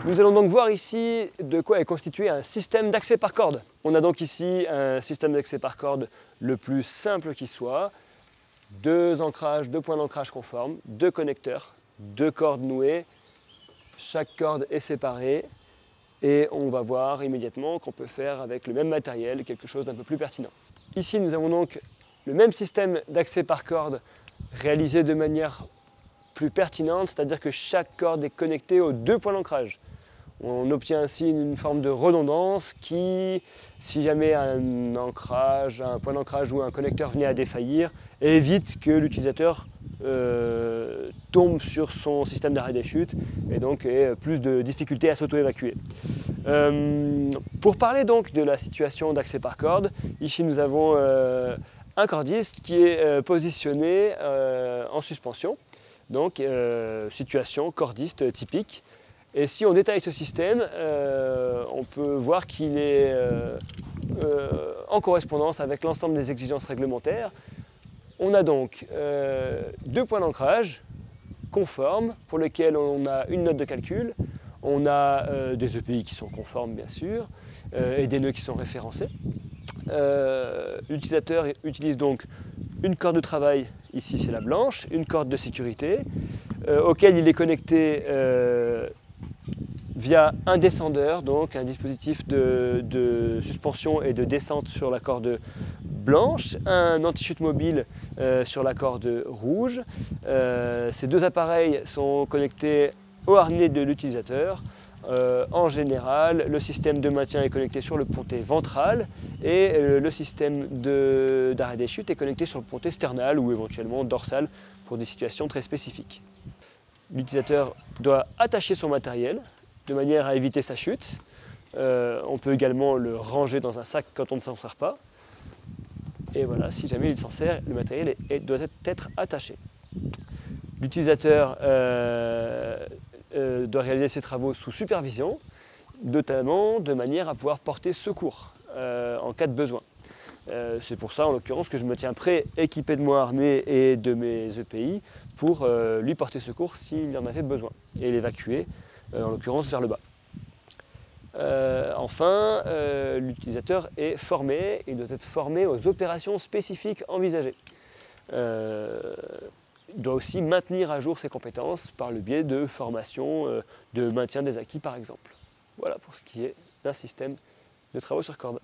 Nous allons donc voir ici de quoi est constitué un système d'accès par corde. On a donc ici un système d'accès par corde le plus simple qui soit. Deux points d'ancrage conformes, deux connecteurs, deux cordes nouées. Chaque corde est séparée et on va voir immédiatement qu'on peut faire avec le même matériel quelque chose d'un peu plus pertinent. Ici, nous avons donc le même système d'accès par corde réalisé de manière plus pertinente, c'est-à-dire que chaque corde est connectée aux deux points d'ancrage. On obtient ainsi une forme de redondance qui, si jamais un point d'ancrage ou un connecteur venait à défaillir, évite que l'utilisateur tombe sur son système d'arrêt des chutes et donc ait plus de difficultés à s'auto-évacuer. Pour parler donc de la situation d'accès par corde, ici nous avons un cordiste qui est positionné en suspension, donc situation cordiste typique. Et si on détaille ce système, on peut voir qu'il est en correspondance avec l'ensemble des exigences réglementaires. On a donc deux points d'ancrage conformes pour lesquels on a une note de calcul. On a des EPI qui sont conformes bien sûr et des nœuds qui sont référencés. L'utilisateur utilise donc une corde de travail, ici c'est la blanche, une corde de sécurité auquel il est connecté via un descendeur, donc un dispositif de suspension et de descente sur la corde blanche, un anti-chute mobile sur la corde rouge. Ces deux appareils sont connectés au harnais de l'utilisateur. En général, le système de maintien est connecté sur le pontet ventral et le système d'arrêt des chutes est connecté sur le pontet sternal ou éventuellement dorsal pour des situations très spécifiques. L'utilisateur doit attacher son matériel de manière à éviter sa chute. On peut également le ranger dans un sac quand on ne s'en sert pas. Et voilà, si jamais il s'en sert, le matériel doit être attaché. L'utilisateur doit réaliser ses travaux sous supervision, notamment de manière à pouvoir porter secours en cas de besoin. C'est pour ça, en l'occurrence, que je me tiens prêt, équipé de mon harnais et de mes EPI, pour lui porter secours s'il en avait besoin, et l'évacuer, en l'occurrence, vers le bas. Enfin, l'utilisateur est formé, il doit être formé aux opérations spécifiques envisagées. Il doit aussi maintenir à jour ses compétences par le biais de formation, de maintien des acquis par exemple. Voilà pour ce qui est d'un système de travaux sur corde.